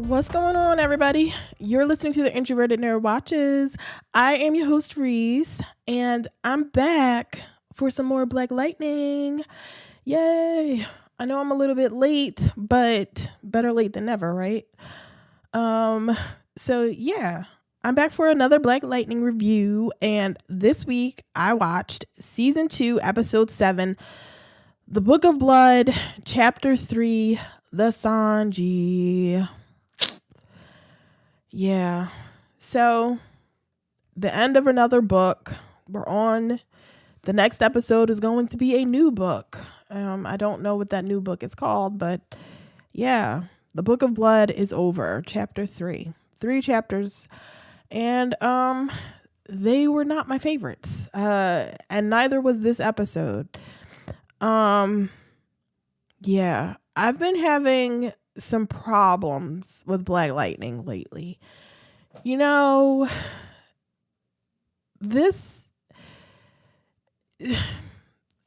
What's going on, everybody? You're listening to the Introverted Nerd Watches. I am your host, Reese, and I'm back for some more Black Lightning. Yay! I know I'm a little bit late, but better late than never, right? So yeah, I'm back for another Black Lightning review, and this week I watched season 2, episode 7, The Book of Blood, chapter 3, The Sange. Yeah. So the end of another book. We're on. The next episode is going to be a new book. I don't know what that new book is called, but yeah, The Book of Blood is over. Chapter 3. 3 chapters. And they were not my favorites. And neither was this episode. Yeah. I've been having some problems with Black Lightning lately. You know, the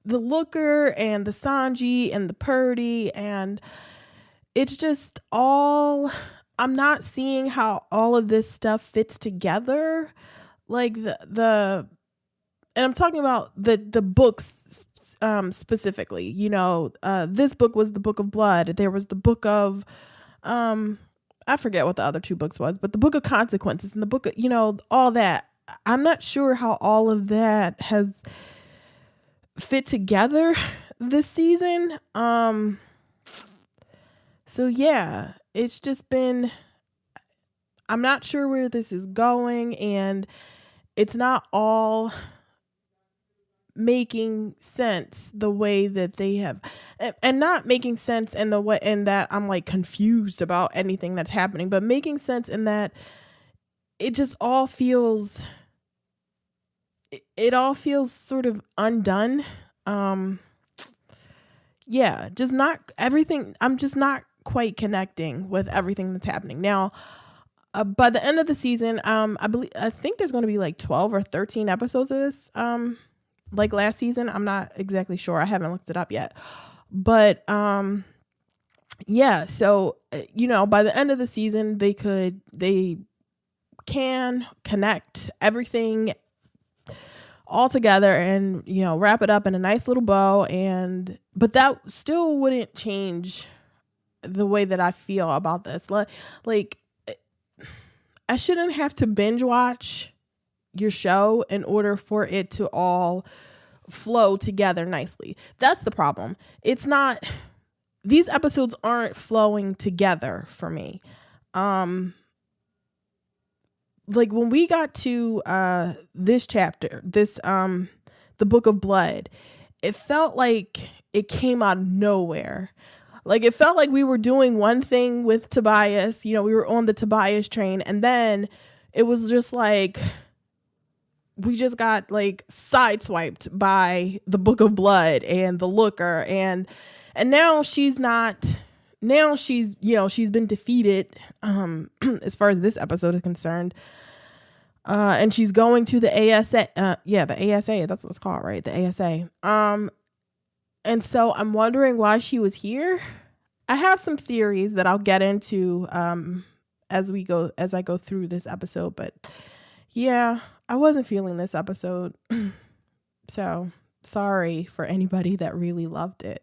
Looker and the Sange and the Purdy, and it's just all, I'm not seeing how all of this stuff fits together. Like and I'm talking about the books specifically. You know, this book was the Book of Blood. There was the Book of I forget what the other 2 books was, but the Book of Consequences and the book of, you know, all that. I'm not sure how all of that has fit together this season. So yeah, it's just been, I'm not sure where this is going, and it's not all making sense the way that they have, and not making sense in the way in that I'm like confused about anything that's happening, but making sense in that it just all feels, it all feels sort of undone. Yeah, just not everything. I'm just not quite connecting with everything that's happening now. By the end of the season, I think there's going to be like 12 or 13 episodes of this. Like last season, I'm not exactly sure. I haven't looked it up yet. But yeah, so you know, by the end of the season, they can connect everything all together and, you know, wrap it up in a nice little bow, but that still wouldn't change the way that I feel about this. Like I shouldn't have to binge watch your show in order for it to all flow together nicely. That's the problem. It's not, these episodes aren't flowing together for me. Like when we got to this chapter, the Book of Blood, it felt like it came out of nowhere. Like it felt like we were doing one thing with Tobias, you know, we were on the Tobias train, and then it was just like we just got like sideswiped by the Book of Blood and the Looker, and now she's not, now she's, you know, she's been defeated as far as this episode is concerned, and she's going to the ASA, the ASA, that's what it's called, right? The ASA. And so I'm wondering why she was here. I have some theories that I'll get into as I go through this episode, but yeah, I wasn't feeling this episode. So sorry for anybody that really loved it.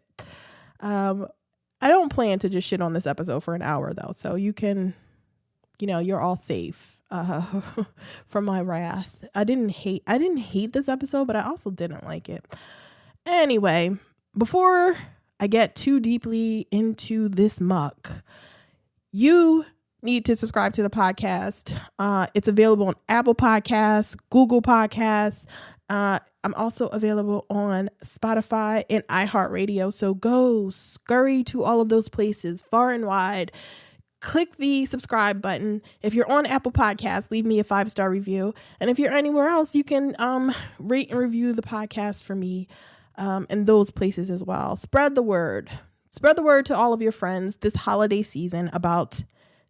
I don't plan to just shit on this episode for an hour though, so you can, you know, you're all safe from my wrath. I didn't hate this episode, but I also didn't like it. Anyway, before I get too deeply into this muck, you need to subscribe to the podcast. It's available on Apple Podcasts, Google Podcasts. I'm also available on Spotify and iHeartRadio. So go scurry to all of those places far and wide. Click the subscribe button. If you're on Apple Podcasts, leave me a 5-star review. And if you're anywhere else, you can rate and review the podcast for me in those places as well. Spread the word. Spread the word to all of your friends this holiday season about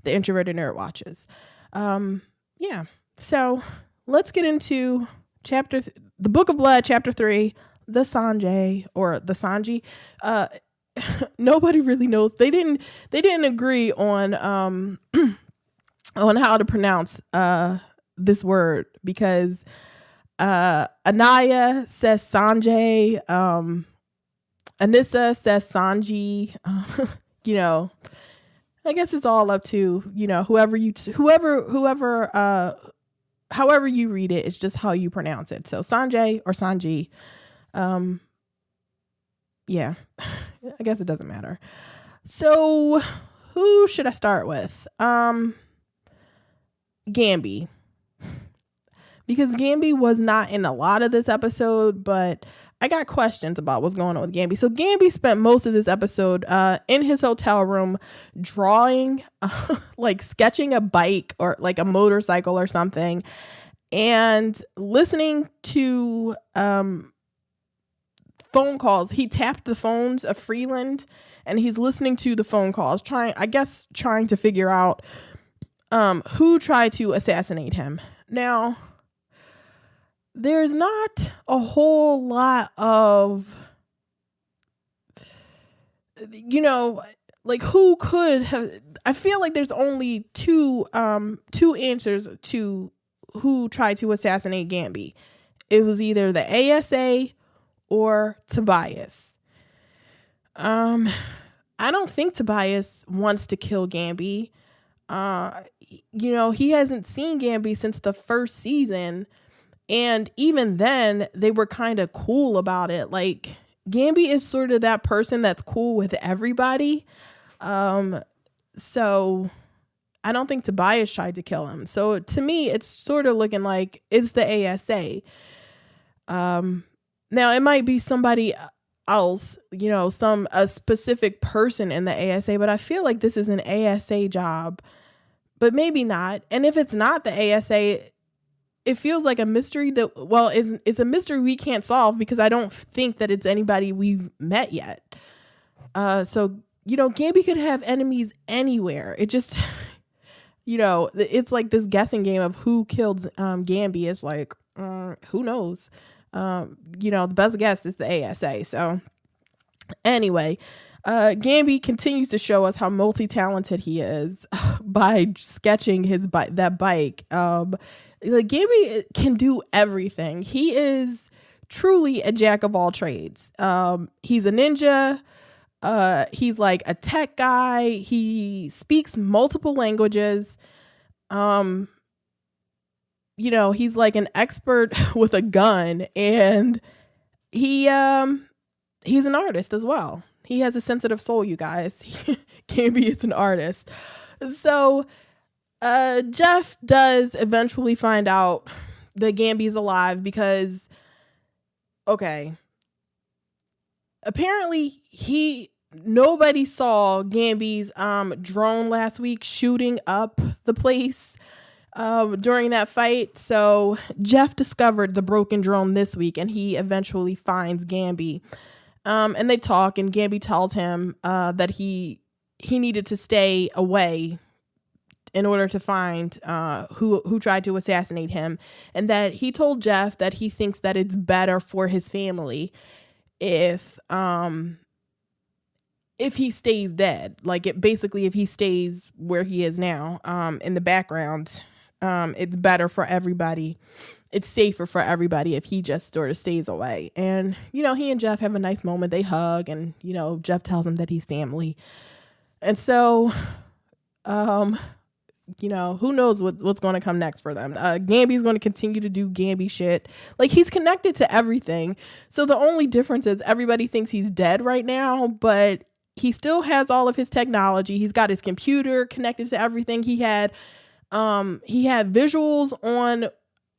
the Introverted Nerd Watches. Yeah. So let's get into the Book of Blood, chapter 3, the Sange, or the Sange. nobody really knows. They didn't agree on on how to pronounce this word, because Anaya says Sange, Anissa says Sanji. You know, I guess it's all up to, however you read it. It's just how you pronounce it. So Sanjay or Sanji. Yeah, I guess it doesn't matter. So who should I start with? Gamby. Because Gamby was not in a lot of this episode, but I got questions about what's going on with Gamby. So Gamby spent most of this episode in his hotel room drawing, like sketching a bike or like a motorcycle or something, and listening to phone calls. He tapped the phones of Freeland, and he's listening to the phone calls, trying to figure out who tried to assassinate him. Now, there's not a whole lot of, like who could have. I feel like there's only two answers to who tried to assassinate Gamby. It was either the ASA or Tobias. I don't think Tobias wants to kill Gamby. He hasn't seen Gamby since the first season. And even then, they were kind of cool about it. Like, Gamby is sort of that person that's cool with everybody. So I don't think Tobias tried to kill him. So to me, it's sort of looking like it's the ASA. Now, it might be somebody else, a specific person in the ASA, but I feel like this is an ASA job, but maybe not. And if it's not the ASA, it feels like a mystery it's a mystery we can't solve, because I don't think that it's anybody we've met yet. So, Gamby could have enemies anywhere. It just, it's like this guessing game of who killed Gamby. It's like, who knows? The best guess is the ASA. So anyway, Gamby continues to show us how multi-talented he is by sketching that bike. Like, Gamby can do everything. He is truly a jack of all trades. He's a ninja. He's like a tech guy. He speaks multiple languages. He's like an expert with a gun, and he's an artist as well. He has a sensitive soul, you guys. Gamby is an artist. So Jeff does eventually find out that Gamby's alive, because, apparently nobody saw Gamby's drone last week shooting up the place during that fight. So Jeff discovered the broken drone this week, and he eventually finds Gamby. And they talk, and Gamby tells him that he needed to stay away in order to find who tried to assassinate him, and that he told Jeff that he thinks that it's better for his family if he stays dead. Like, if he stays where he is now, in the background, it's better for everybody. It's safer for everybody if he just sort of stays away. And, he and Jeff have a nice moment. They hug, and, Jeff tells him that he's family. And so, who knows what's going to come next for them. Gamby's going to continue to do Gamby shit. Like, he's connected to everything. So the only difference is everybody thinks he's dead right now, but he still has all of his technology. He's got his computer connected to everything. He had visuals on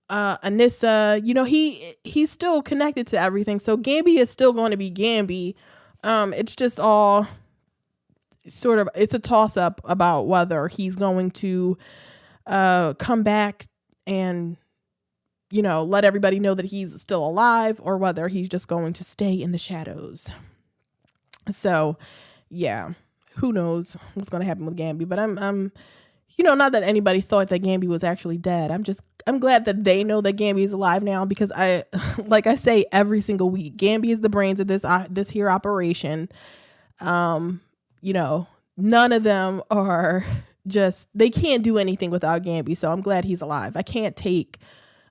Anissa. He's still connected to everything. So Gamby is still going to be Gamby. It's just all sort of, it's a toss up about whether he's going to come back and let everybody know that he's still alive, or whether he's just going to stay in the shadows. So yeah, who knows what's going to happen with Gamby. But I'm not that anybody thought that Gamby was actually dead. I'm glad that they know that Gamby is alive now, because like I say every single week, Gamby is the brains of this here operation. You know, none of them are they can't do anything without Gamby. So I'm glad he's alive. I can't take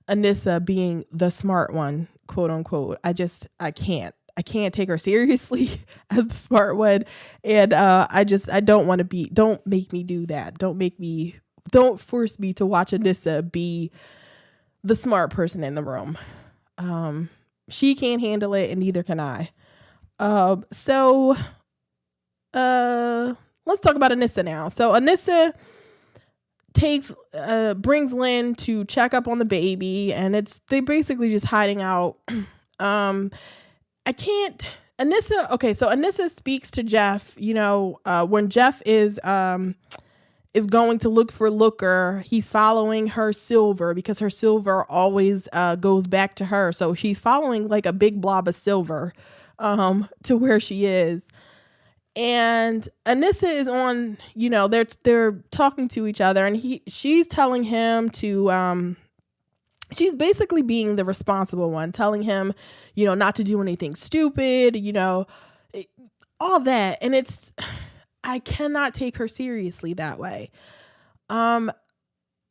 Anissa being the smart one, quote unquote. I can't. I can't take her seriously as the smart one. And I don't want to be, don't make me do that. Don't force me to watch Anissa be the smart person in the room. She can't handle it and neither can I. So let's talk about Anissa now. So Anissa brings Lynn to check up on the baby, and they basically just hiding out. Anissa speaks to Jeff, when Jeff is going to look for Looker. He's following her silver because her silver always goes back to her. So she's following like a big blob of silver to where she is. And Anissa is on, they're talking to each other, and she's telling him to she's basically being the responsible one, telling him, not to do anything stupid, all that. And I cannot take her seriously that way.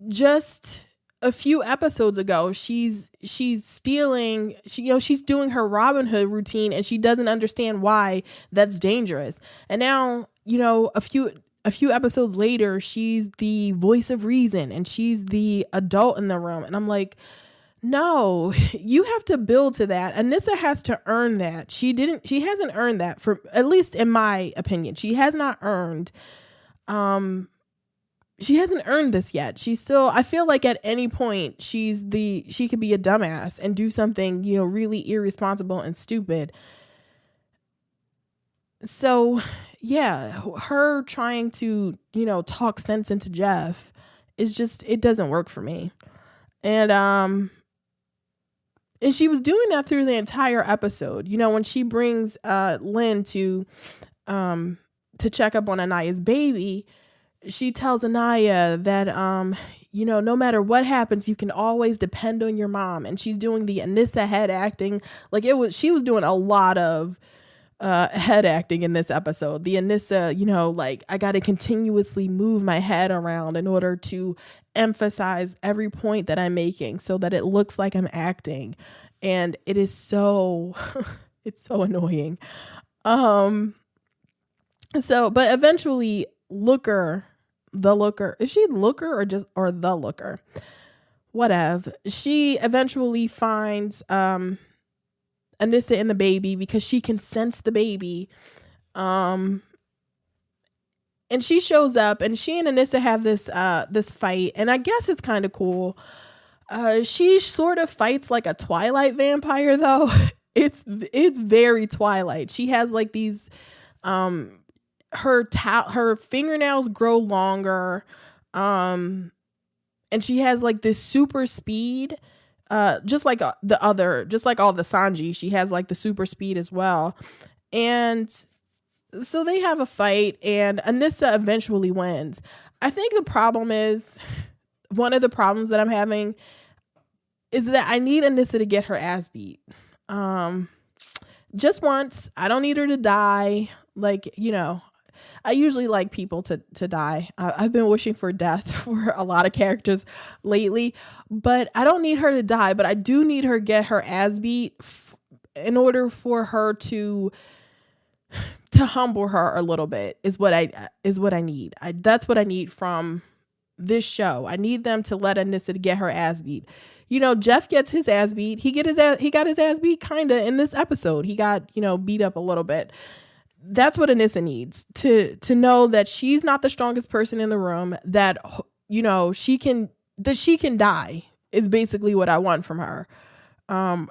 Just a few episodes ago, she's stealing, she's doing her Robin Hood routine, and she doesn't understand why that's dangerous. And now, a few episodes later, she's the voice of reason and she's the adult in the room. And I'm like, no, you have to build to that. Anissa has to earn that. She hasn't earned that, for at least in my opinion. She has not earned, she hasn't earned this yet. I feel like at any point she could be a dumbass and do something, really irresponsible and stupid. So yeah, her trying to, talk sense into Jeff it doesn't work for me. And she was doing that through the entire episode. When she brings Lynn to check up on Anaya's baby, she tells Anaya that no matter what happens, you can always depend on your mom. And she's doing the Anissa head acting. She was doing a lot of head acting in this episode. The Anissa, I got to continuously move my head around in order to emphasize every point that I'm making so that it looks like I'm acting. And it is so, it's so annoying. But eventually the Looker, is she Looker or the Looker? Whatever. She eventually finds, Anissa and the baby because she can sense the baby. And she shows up, and she and Anissa have this fight, and I guess it's kind of cool. She sort of fights like a Twilight vampire though. It's very Twilight. She has like these her fingernails grow longer, and she has like this super speed. Just like all the Sange, she has like the super speed as well. And so they have a fight, and Anissa eventually wins. I think one of the problems that I'm having is that I need Anissa to get her ass beat. Just once. I don't need her to die. I usually like people to die. I've been wishing for death for a lot of characters lately, but I don't need her to die, but I do need her to get her ass beat in order for her to humble her a little bit is what I need. That's what I need from this show. I need them to let Anissa get her ass beat. Jeff gets his ass beat. He got his ass beat kind of in this episode. He got, beat up a little bit. That's what Anissa needs to know that she's not the strongest person in the room, that, she can die is basically what I want from her.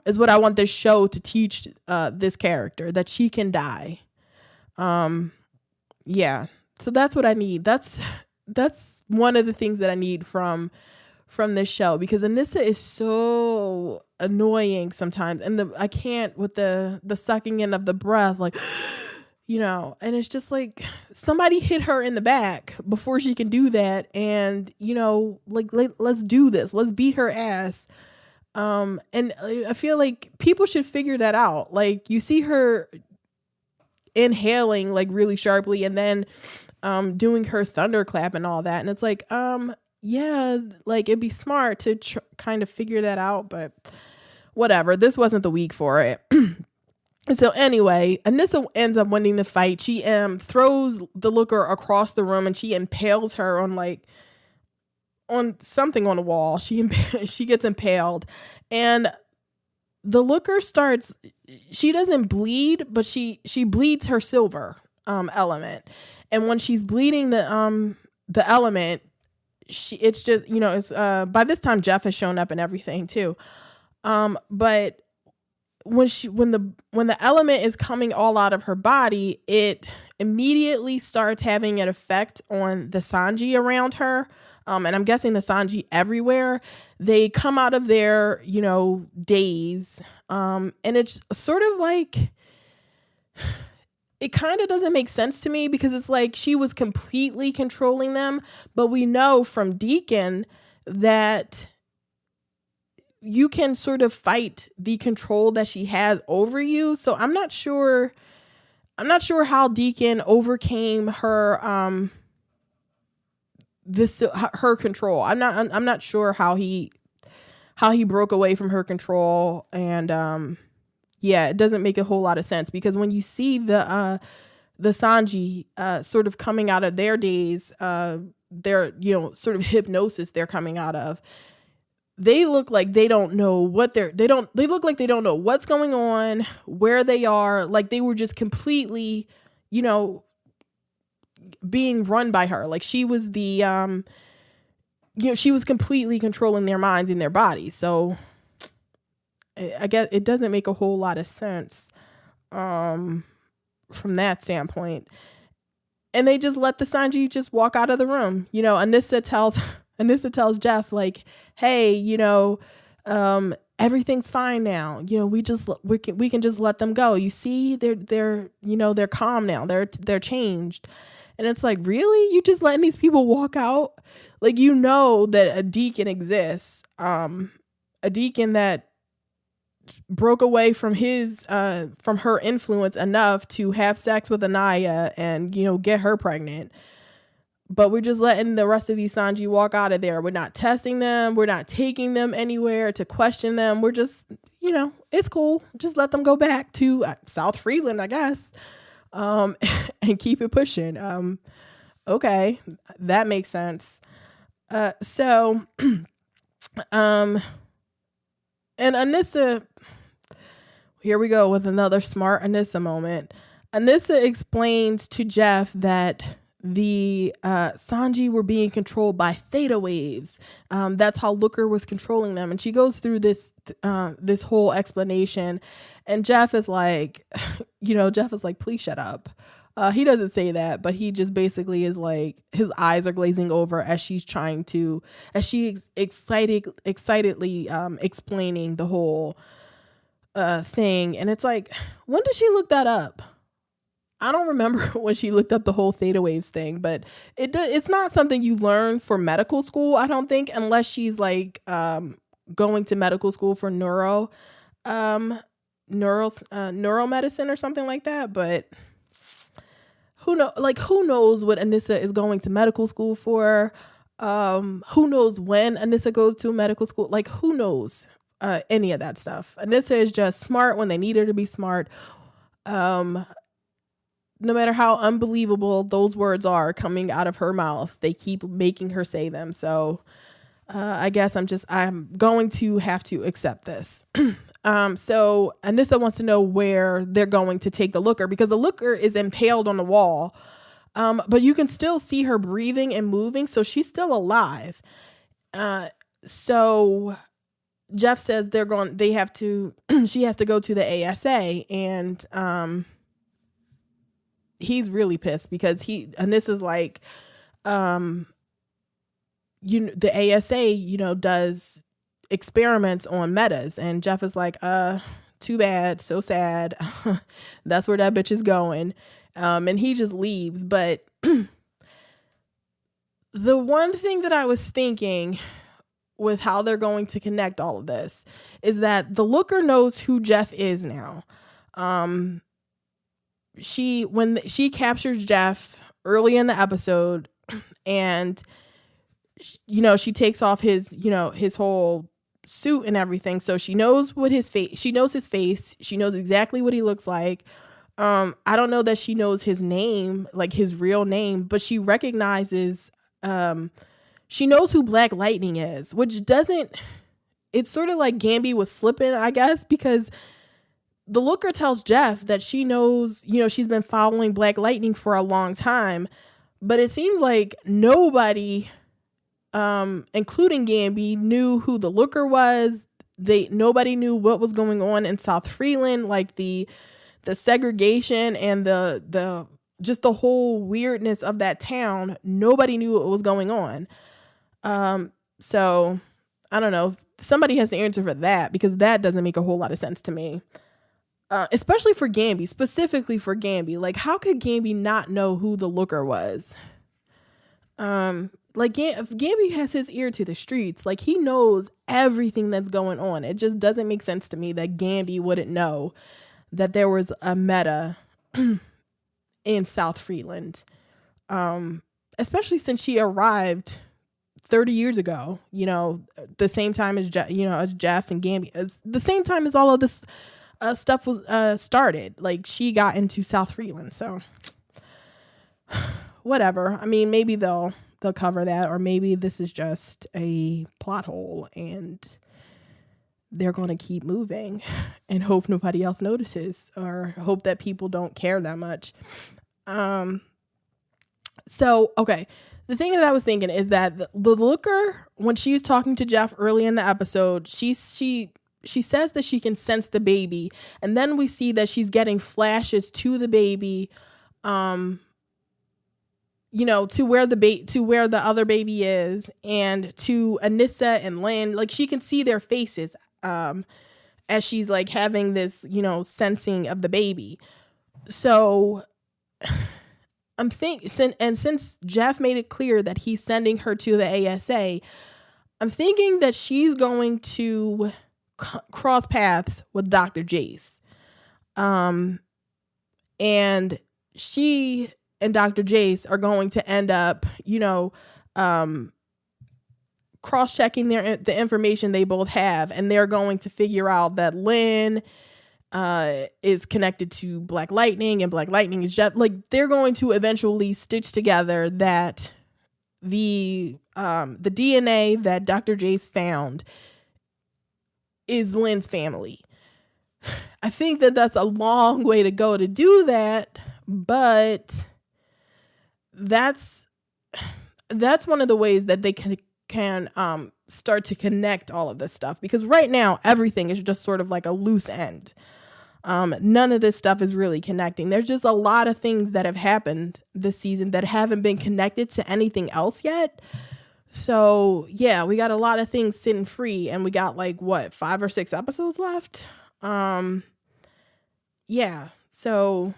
Is what I want this show to teach this character, that she can die. Yeah. So that's what I need. That's one of the things that I need from this show, because Anissa is so annoying sometimes. And I can't with the sucking in of the breath, and it's just like somebody hit her in the back before she can do that. And, let's do this. Let's beat her ass. And I feel like people should figure that out. You see her inhaling like really sharply and then doing her thunderclap and all that. And it's like, yeah, like it'd be smart to kind of figure that out, but whatever. This wasn't the week for it. So anyway, Anissa ends up winning the fight. She throws the looker across the room and she impales her on something on the wall. She gets impaled, and the looker she doesn't bleed, but she bleeds her silver element. And when she's bleeding the element, it's just, it's by this time Jeff has shown up and everything too. But when the element is coming all out of her body, it immediately starts having an effect on the Sange around her. And I'm guessing the Sange everywhere. They come out of their, daze. And it's sort of like, it kind of doesn't make sense to me, because it's like she was completely controlling them. But we know from Deacon that you can sort of fight the control that she has over you. So I'm not sure how Deacon overcame her her control. I'm not sure how he broke away from her control. And yeah, it doesn't make a whole lot of sense, because when you see the Sange sort of coming out of their daze, their sort of hypnosis they're coming out of, they look like they don't know they look like they don't know what's going on, where they are. Like they were just completely, being run by her. Like she was the, she was completely controlling their minds and their bodies. So I guess it doesn't make a whole lot of sense, from that standpoint. And they just let the Sange just walk out of the room. Anissa tells Jeff, like, hey, everything's fine now. We can just let them go. You see, they're calm now. They're changed. And it's like, really? You just letting these people walk out? Like, that a deacon exists. A deacon that broke away from from her influence enough to have sex with Anaya and, get her pregnant. But we're just letting the rest of these Sange walk out of there. We're not testing them. We're not taking them anywhere to question them. We're just, it's cool. Just let them go back to South Freeland, I guess, and keep it pushing. Okay, that makes sense. So, and Anissa, here we go with another smart Anissa moment. Anissa explains to Jeff that the Sange were being controlled by theta waves. That's how Looker was controlling them. And she goes through this whole explanation. And Jeff is like, please shut up. He doesn't say that, but he just basically is like, his eyes are glazing over as she excitedly explaining the whole thing. And it's like, when did she look that up? I don't remember when she looked up the whole theta waves thing, but it's not something you learn for medical school, I don't think, unless she's like going to medical school for neuromedicine or something like that. But who knows what Anissa is going to medical school for? Who knows when Anissa goes to medical school? Like, who knows any of that stuff? Anissa is just smart when they need her to be smart. No matter how unbelievable those words are coming out of her mouth, they keep making her say them. So I guess I'm going to have to accept this. So Anissa wants to know where they're going to take the Looker, because the Looker is impaled on the wall. But you can still see her breathing and moving. So she's still alive. So Jeff says she has to go to the ASA, and he's really pissed because Anissa's like, the ASA, does experiments on metas, and Jeff is like, too bad, so sad. That's where that bitch is going. And he just leaves. But the one thing that I was thinking with how they're going to connect all of this is that the Looker knows who Jeff is now. she captures Jeff early in the episode, and she takes off his whole suit and everything, so she knows his face. She knows exactly what he looks like. I don't know that she knows his name, like his real name, but she recognizes, she knows who Black Lightning is, which doesn't, it's sort of like Gamby was slipping, I guess, because the looker tells Jeff that she knows, she's been following Black Lightning for a long time, but it seems like nobody, including Gamby, knew who the looker was. Nobody knew what was going on in South Freeland, like the segregation and the just the whole weirdness of that town. Nobody knew what was going on. So I don't know. Somebody has to answer for that, because that doesn't make a whole lot of sense to me. Especially for Gamby, specifically for Gamby. Like, how could Gamby not know who the looker was? Like, if Gamby has his ear to the streets, like, he knows everything that's going on. It just doesn't make sense to me that Gamby wouldn't know that there was a meta in South Freeland. Especially since she arrived 30 years ago, the same time as as Jeff and Gamby, the same time as all of this stuff was started. Like, she got into South Freeland, so whatever. I mean, maybe they'll cover that, or maybe this is just a plot hole and they're going to keep moving and hope nobody else notices, or hope that people don't care that much. So, okay. The thing that I was thinking is that the looker, when she's talking to Jeff early in the episode, she says that she can sense the baby. And then we see that she's getting flashes to the baby, to where the other baby is, and to Anissa and Lynn. Like, she can see their faces, as she's like having this, sensing of the baby. So I'm thinking, and since Jeff made it clear that he's sending her to the ASA, I'm thinking that she's going to cross paths with Dr. Jace. And she and Dr. Jace are going to end up, cross-checking the information they both have, and they're going to figure out that Lynn is connected to Black Lightning, and Black Lightning is Jeff. Like, they're going to eventually stitch together that the DNA that Dr. Jace found is Lynn's family. I think that that's a long way to go to do that, but that's one of the ways that they can start to connect all of this stuff, because right now everything is just sort of like a loose end. None of this stuff is really connecting. There's just a lot of things that have happened this season that haven't been connected to anything else yet. So yeah, we got a lot of things sitting free, and we got like 5 or 6 episodes left. Yeah. So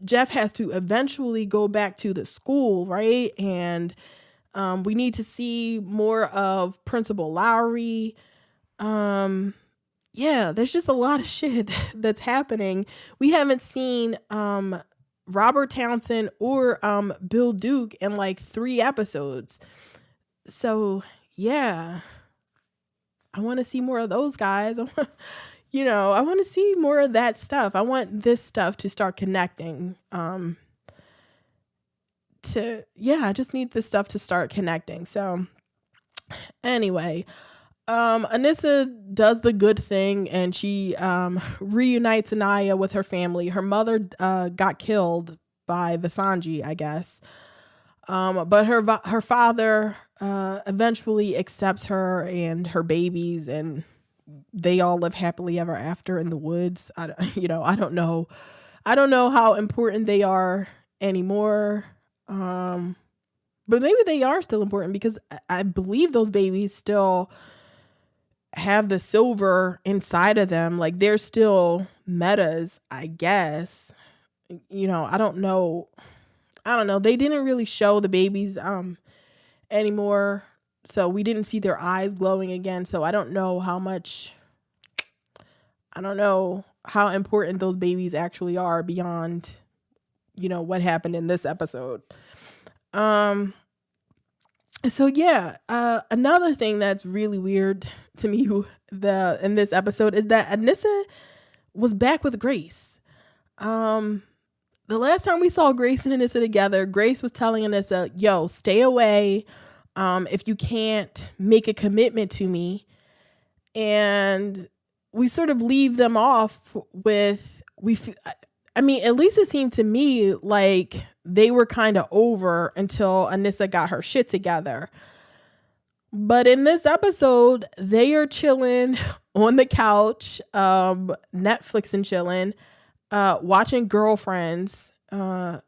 Jeff has to eventually go back to the school, right? And we need to see more of Principal Lowry. Yeah, there's just a lot of shit that's happening. We haven't seen Robert Townsend or Bill Duke in like 3 episodes. So yeah, I want to see more of those guys. I want to see more of that stuff. I want this stuff to start connecting. I just need this stuff to start connecting. So anyway, Anissa does the good thing, and she reunites Anaya with her family. Her mother got killed by the Sange, I guess. But her father eventually accepts her and her babies, and they all live happily ever after in the woods. I don't know how important they are anymore. But maybe they are still important, because I believe those babies still have the silver inside of them. Like, they're still metas, I guess. I don't know. They didn't really show the babies anymore, so we didn't see their eyes glowing again. So I don't know how important those babies actually are beyond what happened in this episode. So yeah, another thing that's really weird to me in this episode is that Anissa was back with Grace. The last time we saw Grace and Anissa together, Grace was telling Anissa, yo, stay away. If you can't make a commitment to me. And we sort of leave them off with, at least it seemed to me like they were kind of over until Anissa got her shit together. But in this episode, they are chilling on the couch, Netflix and chilling, watching Girlfriends, and,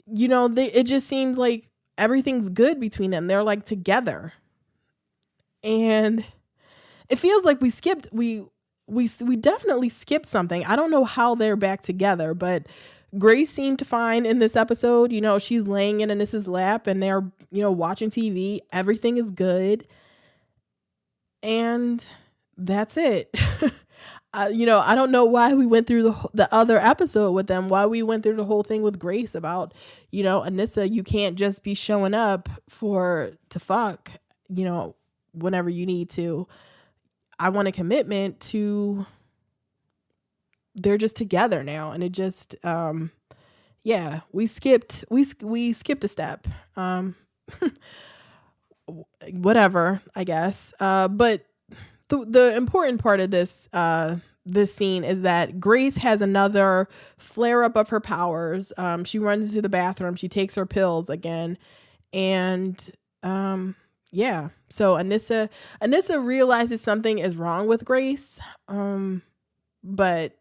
it just seemed like everything's good between them. They're like together. And it feels like we definitely skipped something. I don't know how they're back together, but Grace seemed fine in this episode. She's laying in Anissa's lap and they're, watching TV. Everything is good. And that's it. I don't know why we went through the other episode with them, why we went through the whole thing with Grace about, Anissa, you can't just be showing up to fuck, whenever you need to. I want a commitment to, they're just together now. And it just, we skipped a step. Whatever, I guess. But the important part of this scene is that Grace has another flare up of her powers. She runs into the bathroom. She takes her pills again. And, so Anissa realizes something is wrong with Grace. But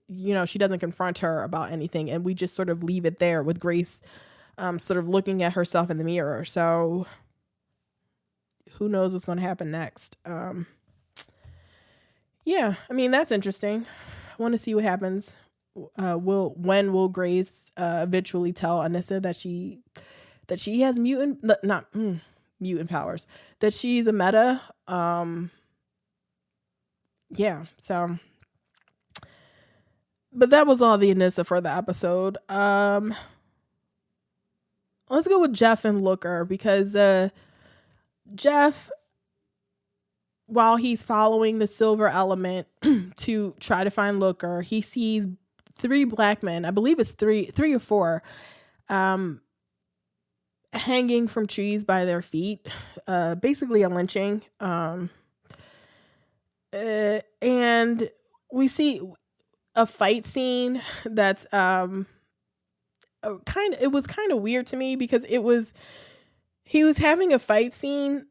she doesn't confront her about anything. And we just sort of leave it there with Grace, sort of looking at herself in the mirror. So who knows what's going to happen next? That's interesting. I want to see what happens. When will Grace eventually tell Anissa that she has mutant powers, that she's a meta? So, but that was all the Anissa for the episode. Let's go with Jeff and Looker, because Jeff, while he's following the silver element to try to find Looker, he sees 3 black men, I believe it's three or 4, hanging from trees by their feet, basically a lynching. And we see a fight scene that's it was kind of weird to me, because he was having a fight scene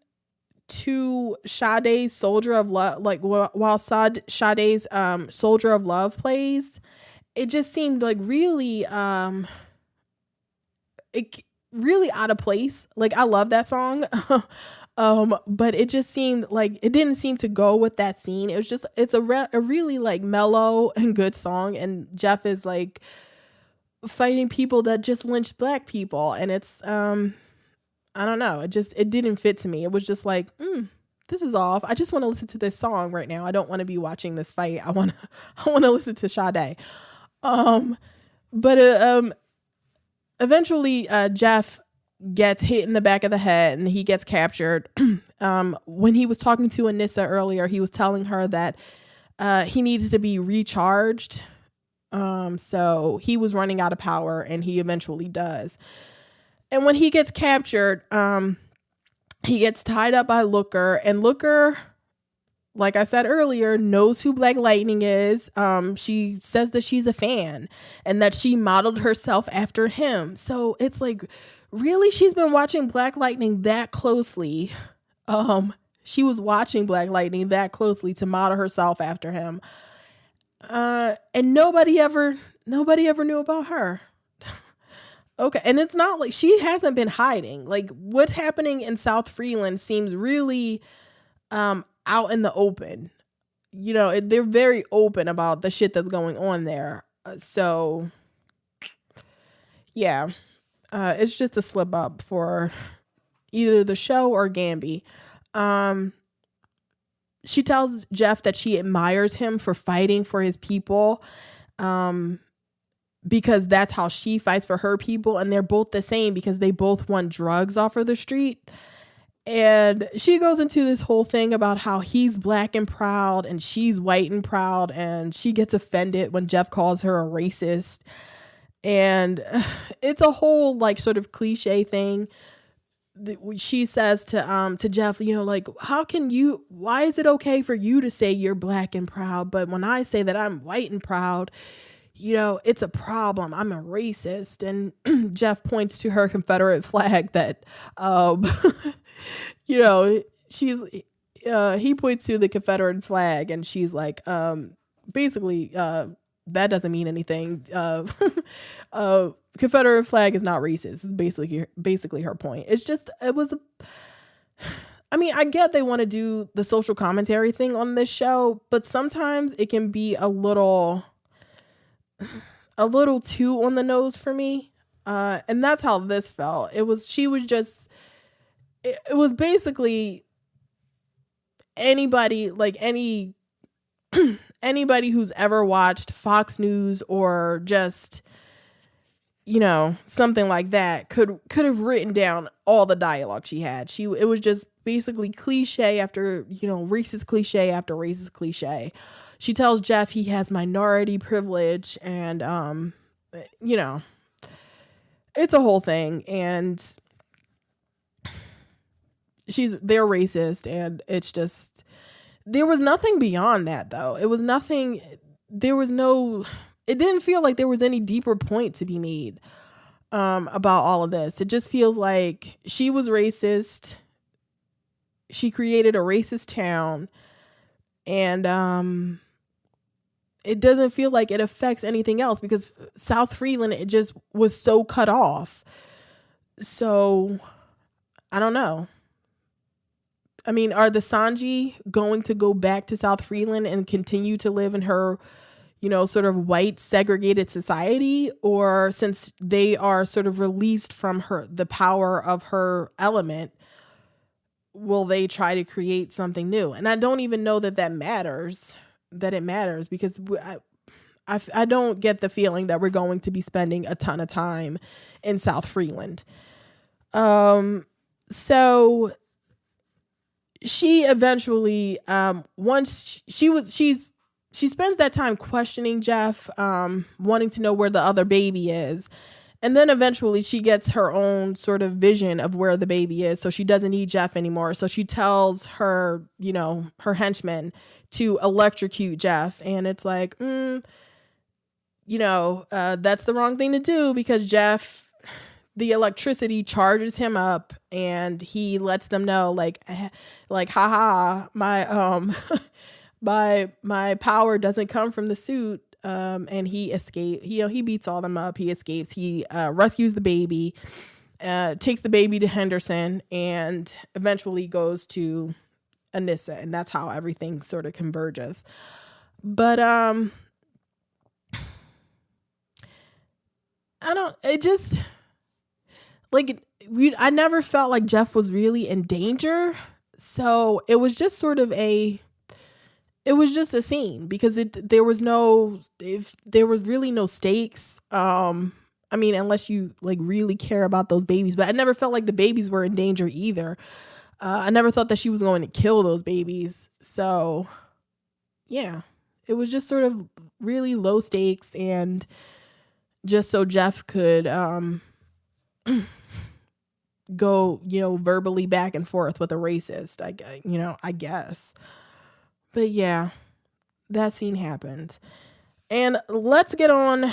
to Sade's Soldier of Love, like while Sade's Soldier of Love plays. It just seemed like really really out of place. Like, I love that song. But it just seemed like it didn't seem to go with that scene. It was just, it's a really like mellow and good song, and Jeff is like fighting people that just lynched black people, and it's I don't know, it didn't fit to me. It was just like, this is off. I just want to listen to this song right now. I don't want to be watching this fight. I want to listen to Sade. But eventually Jeff gets hit in the back of the head and he gets captured. When he was talking to Anissa earlier, he was telling her that he needs to be recharged. So he was running out of power, and he eventually does. And when he gets captured, he gets tied up by Looker, and Looker, like I said earlier, knows who Black Lightning is. She says that she's a fan and that she modeled herself after him. So it's like, really, she's been watching Black Lightning that closely. She was watching Black Lightning that closely to model herself after him. And nobody ever knew about her. Okay. And it's not like she hasn't been hiding. Like, what's happening in South Freeland seems really out in the open. They're very open about the shit that's going on there. So yeah, it's just a slip up for either the show or Gamby. she tells Jeff that she admires him for fighting for his people, um, because that's how she fights for her people. And they're both the same because they both want drugs off of the street. And she goes into this whole thing about how he's black and proud and she's white and proud. And she gets offended when Jeff calls her a racist. And it's a whole like sort of cliche thing. She says to Jeff, like, why is it okay for you to say you're black and proud, but when I say that I'm white and proud, it's a problem. I'm a racist. And Jeff points to her Confederate flag that she's he points to the Confederate flag, and she's like, basically, that doesn't mean anything. Confederate flag is not racist. Is basically her point. I get they want to do the social commentary thing on this show, but sometimes it can be a little too on the nose for me. And that's how this felt. It was basically anybody, like anybody who's ever watched Fox News or just, something like that could have written down all the dialogue she had. It was just basically cliche after, racist cliche after racist cliche. She tells Jeff he has minority privilege, and it's a whole thing, and they're racist, and it's just, there was nothing beyond that though. It didn't feel like there was any deeper point to be made about all of this. It just feels like she was racist. She created a racist town, and it doesn't feel like it affects anything else because South Freeland, it just was so cut off. So I don't know. Are the Sange going to go back to South Freeland and continue to live in her, sort of white segregated society? Or since they are sort of released from the power of her element, will they try to create something new? And I don't even know that it matters because I don't get the feeling that we're going to be spending a ton of time in South Freeland. So she eventually, once she spends that time questioning Jeff, wanting to know where the other baby is. And then eventually she gets her own sort of vision of where the baby is. So she doesn't need Jeff anymore. So she tells her, her henchmen to electrocute Jeff. And it's like, that's the wrong thing to do because Jeff, the electricity charges him up, and he lets them know haha, my my power doesn't come from the suit. And he escapes. He beats all them up. He escapes. He rescues the baby, takes the baby to Henderson, and eventually goes to Anissa, and that's how everything sort of converges. But I never felt like Jeff was really in danger. So it was just sort of a scene because there was really no stakes. Unless you really care about those babies, but I never felt like the babies were in danger either. I never thought that she was going to kill those babies. So yeah, it was just sort of really low stakes, and just so Jeff could, go, verbally back and forth with a racist, I guess. But yeah, that scene happened. And let's get on,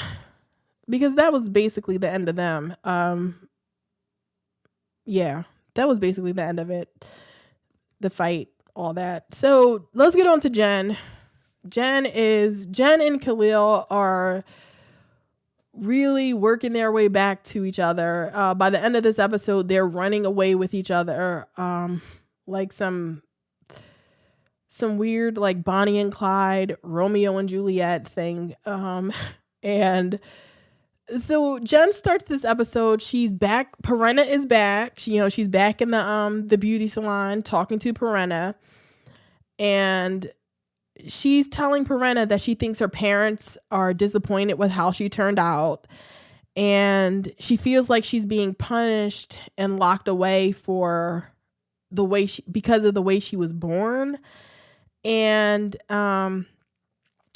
because that was basically the end of them. Yeah, that was basically the end of it. The fight, all that. So let's get on to Jen. Jen and Khalil are really working their way back to each other. By the end of this episode, they're running away with each other. Like some weird like Bonnie and Clyde, Romeo and Juliet thing. And so Jen starts this episode. She's back. Perenna is back. She's back in the beauty salon talking to Perenna. And she's telling Perenna that she thinks her parents are disappointed with how she turned out. And she feels like she's being punished and locked away for because of the way she was born. And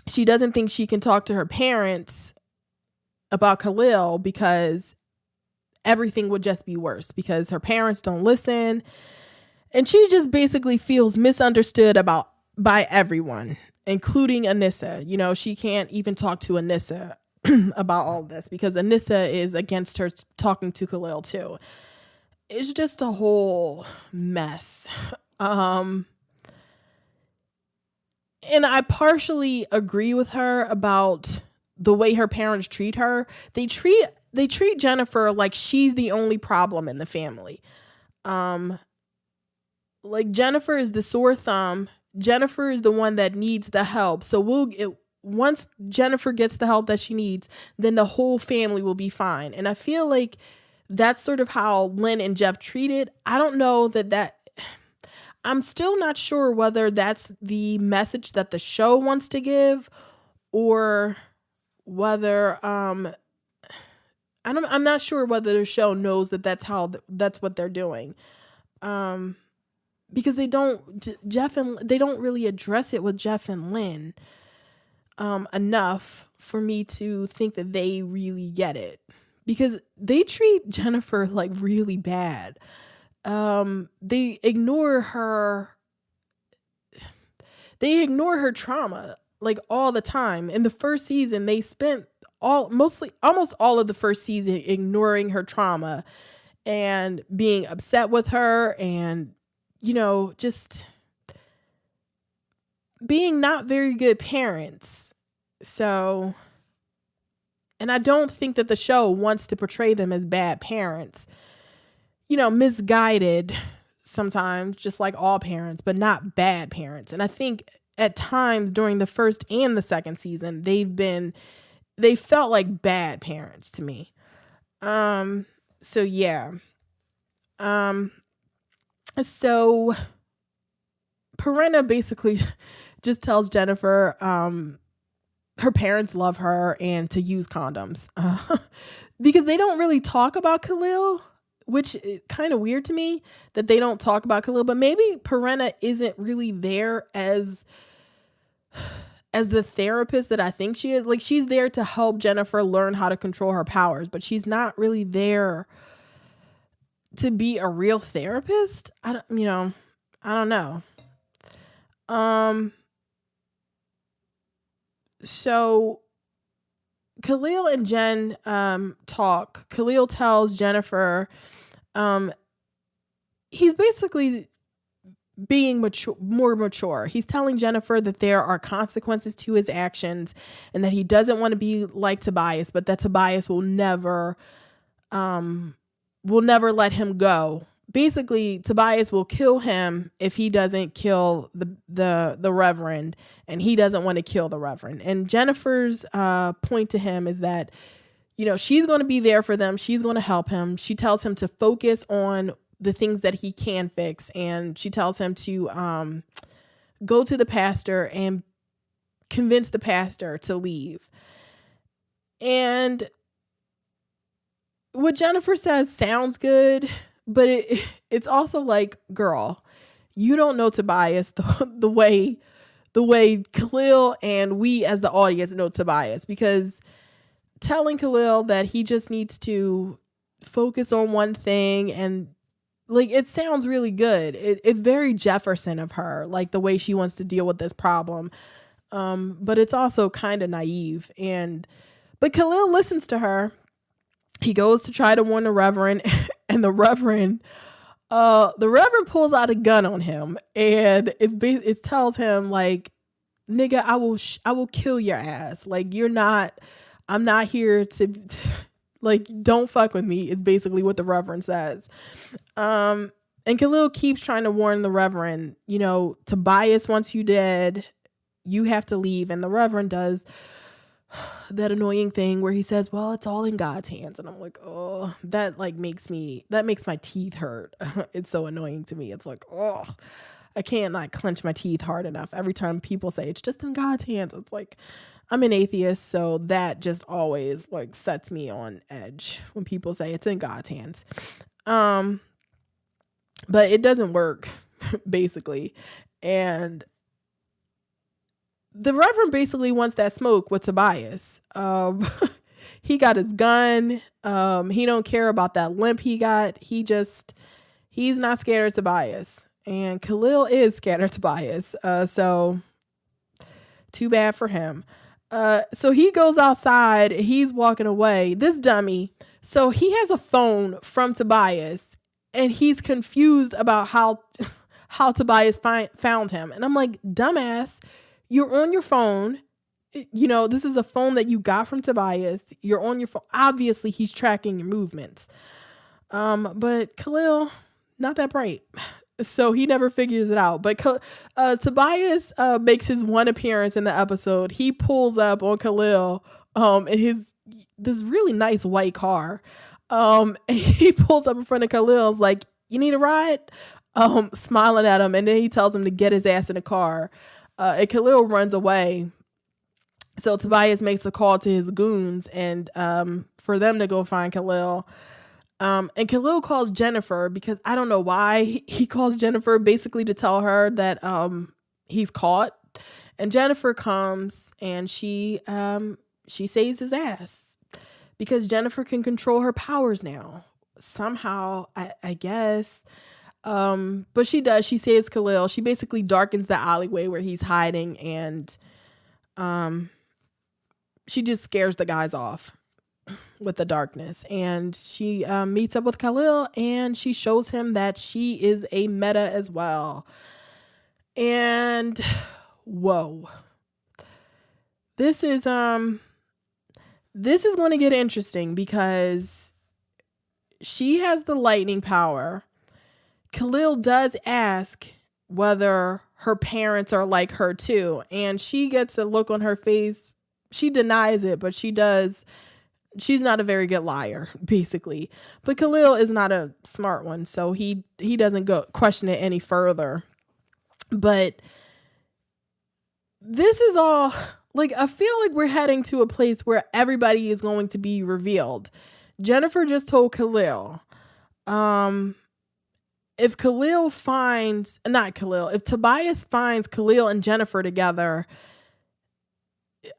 she doesn't think she can talk to her parents about Khalil because everything would just be worse because her parents don't listen. And she just basically feels misunderstood by everyone, including Anissa. You know, she can't even talk to Anissa about all this because Anissa is against her talking to Khalil too. It's just a whole mess. And I partially agree with her about the way her parents treat her. They treat Jennifer like she's the only problem in the family. Like Jennifer is the sore thumb. Jennifer is the one that needs the help. So once Jennifer gets the help that she needs, then the whole family will be fine. And I feel like that's sort of how Lynn and Jeff treated. I don't know that I'm still not sure whether that's the message that the show wants to give or whether I'm not sure whether the show knows that that's what they're doing. Because they don't really address it with Jeff and Lynn enough for me to think that they really get it, because they treat Jennifer like really bad. They ignore her trauma like all the time. In the first season, they spent almost all of the first season ignoring her trauma and being upset with her and, you know, just being not very good parents. So, and I don't think that the show wants to portray them as bad parents. You know, misguided sometimes, just like all parents, but not bad parents. And I think at times during the first and the second season, they felt like bad parents to me. So yeah. So Perenna basically just tells Jennifer her parents love her and to use condoms because they don't really talk about Khalil, which is kind of weird to me that they don't talk about Khalil. But maybe Perenna isn't really there as the therapist that I think she is. Like, she's there to help Jennifer learn how to control her powers, but she's not really there to be a real therapist. I don't know. So Khalil and Jen talk. Khalil tells Jennifer he's basically being more mature. He's telling Jennifer that there are consequences to his actions and that he doesn't want to be like Tobias, but that Tobias will never let him go. Basically, Tobias will kill him if he doesn't kill the Reverend, and he doesn't want to kill the Reverend. And Jennifer's point to him is that, you know, she's going to be there for them. She's going to help him. She tells him to focus on the things that he can fix, and she tells him to go to the pastor and convince the pastor to leave. And what Jennifer says sounds good, but it's also like, girl, you don't know Tobias the way Khalil and we as the audience know Tobias, because telling Khalil that he just needs to focus on one thing, and like, it sounds really good. It's very Jefferson of her, like the way she wants to deal with this problem. But it's also kind of naive. But Khalil listens to her. He goes to try to warn the Reverend, and the Reverend pulls out a gun on him, and it tells him like, nigga, I will kill your ass. Like, I'm not here to like, don't fuck with me, is basically what the Reverend says. And Khalil keeps trying to warn the Reverend, you know, Tobias wants you dead. You have to leave. And the Reverend does that annoying thing where he says, well, it's all in God's hands. And I'm like, oh, that makes my teeth hurt. It's so annoying to me. It's like, oh. I can't like clench my teeth hard enough. Every time people say it's just in God's hands, it's like, I'm an atheist, so that just always like sets me on edge when people say it's in God's hands. But it doesn't work basically. And the Reverend basically wants that smoke with Tobias. He got his gun. He don't care about that limp he got. He's not scared of Tobias. And Khalil is scared of Tobias. So too bad for him. So he goes outside. He's walking away. This dummy. So he has a phone from Tobias, and he's confused about how Tobias found him. And I'm like, dumbass, you're on your phone. You know, this is a phone that you got from Tobias. You're on your phone. Obviously, he's tracking your movements. But Khalil, not that bright. So he never figures it out. But Tobias makes his one appearance in the episode. He pulls up on Khalil in this really nice white car. He pulls up in front of Khalil's like, you need a ride? Smiling at him. And then he tells him to get his ass in the car. And Khalil runs away. So Tobias makes a call to his goons and for them to go find Khalil. And Khalil calls Jennifer because I don't know why he calls Jennifer, basically to tell her that he's caught. And Jennifer comes and she saves his ass because Jennifer can control her powers now. Somehow, I guess. But she does. She saves Khalil. She basically darkens the alleyway where he's hiding, and she just scares the guys off with the darkness. And she meets up with Khalil, and she shows him that she is a meta as well. And whoa, this is going to get interesting because she has the lightning power. Khalil does ask whether her parents are like her too, and she gets a look on her face. She denies it, but she does. She's not a very good liar, basically. But Khalil is not a smart one, so he doesn't go question it any further. But this is all like, I feel like we're heading to a place where everybody is going to be revealed. Jennifer just told Khalil, if Tobias finds Khalil and Jennifer together,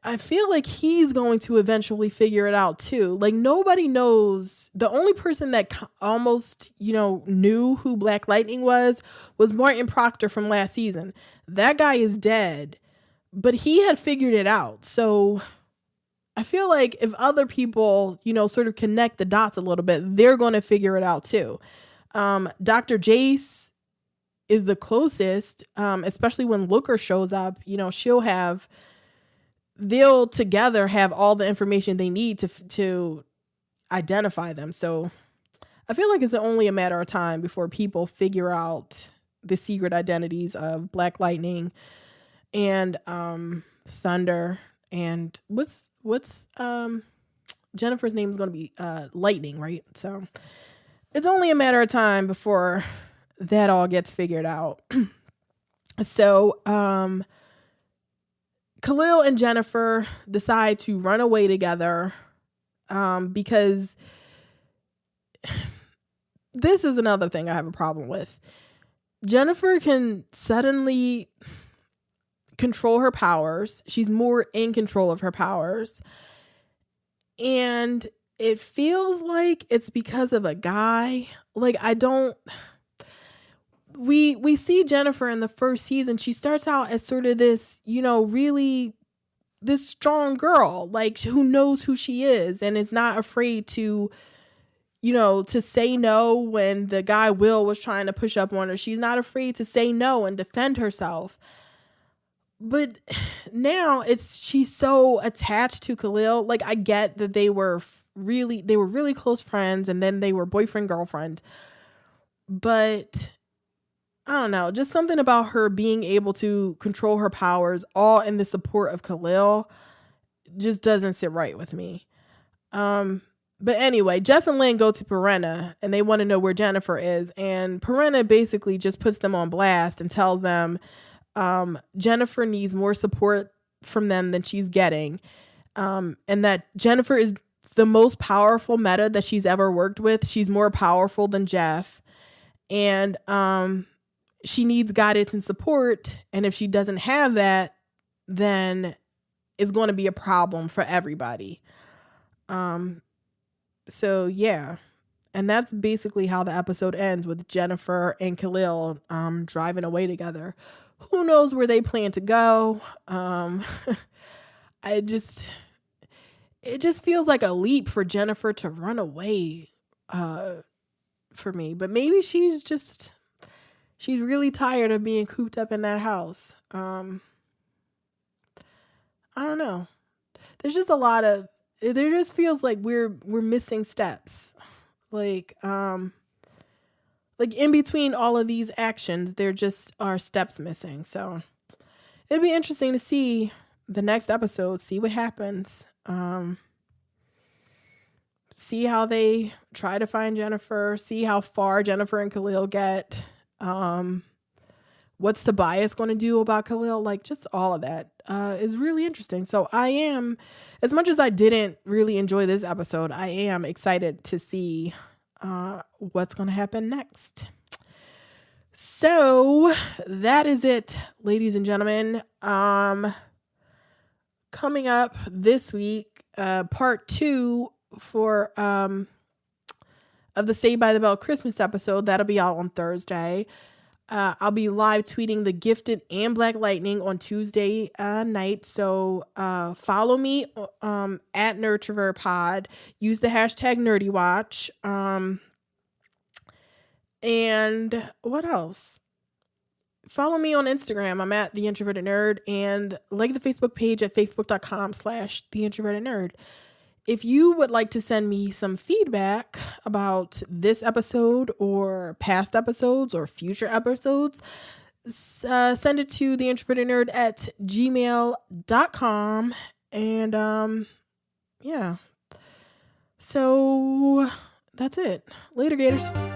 I feel like he's going to eventually figure it out too. Like, nobody knows. The only person that almost, knew who Black Lightning was Martin Proctor from last season. That guy is dead, but he had figured it out. So I feel like if other people, sort of connect the dots a little bit, they're going to figure it out too. Dr. Jace is the closest, especially when Looker shows up. They'll together have all the information they need to identify them. So I feel like it's only a matter of time before people figure out the secret identities of Black Lightning and Thunder, and what's Jennifer's name is going to be Lightning, right? So it's only a matter of time before that all gets figured out. So Khalil and Jennifer decide to run away together because this is another thing I have a problem with. Jennifer can suddenly control her powers. She's more in control of her powers. And it feels like it's because of a guy. Like, we see Jennifer in the first season. She starts out as sort of this, really this strong girl, like, who knows who she is and is not afraid to, to say no when the guy Will was trying to push up on her. She's not afraid to say no and defend herself. But now she's so attached to Khalil. Like, I get that they were really close friends, and then they were boyfriend, girlfriend. But I don't know, just something about her being able to control her powers all in the support of Khalil just doesn't sit right with me. But anyway, Jeff and Lynn go to Perenna and they want to know where Jennifer is. And Perenna basically just puts them on blast and tells them Jennifer needs more support from them than she's getting. And that Jennifer is the most powerful meta that she's ever worked with. She's more powerful than Jeff. And she needs guidance and support. And if she doesn't have that, then it's going to be a problem for everybody. So yeah, and that's basically how the episode ends, with Jennifer and Khalil driving away together. Who knows where they plan to go? It just feels like a leap for Jennifer to run away for me. But maybe she's really tired of being cooped up in that house. I don't know. There's just there just feels like we're missing steps. Like in between all of these actions, there just are steps missing. So it'd be interesting to see the next episode, see what happens. See how they try to find Jennifer, see how far Jennifer and Khalil get. What's Tobias going to do about Khalil? Like, just all of that is really interesting. So I am, as much as I didn't really enjoy this episode, I am excited to see what's going to happen next. So that is it, ladies and gentlemen. Coming up this week, part 2 for of the Saved by the Bell Christmas episode. That'll be out on Thursday. I'll be live tweeting The Gifted and Black Lightning on Tuesday night. So follow me at NurtureverPod. Use the hashtag NerdyWatch. And what else? Follow me on Instagram. I'm at The Introverted Nerd. And like the Facebook page at facebook.com/The Introverted Nerd. If you would like to send me some feedback about this episode or past episodes or future episodes, send it to theintrovertednerd@gmail.com. And yeah. So that's it. Later, Gators.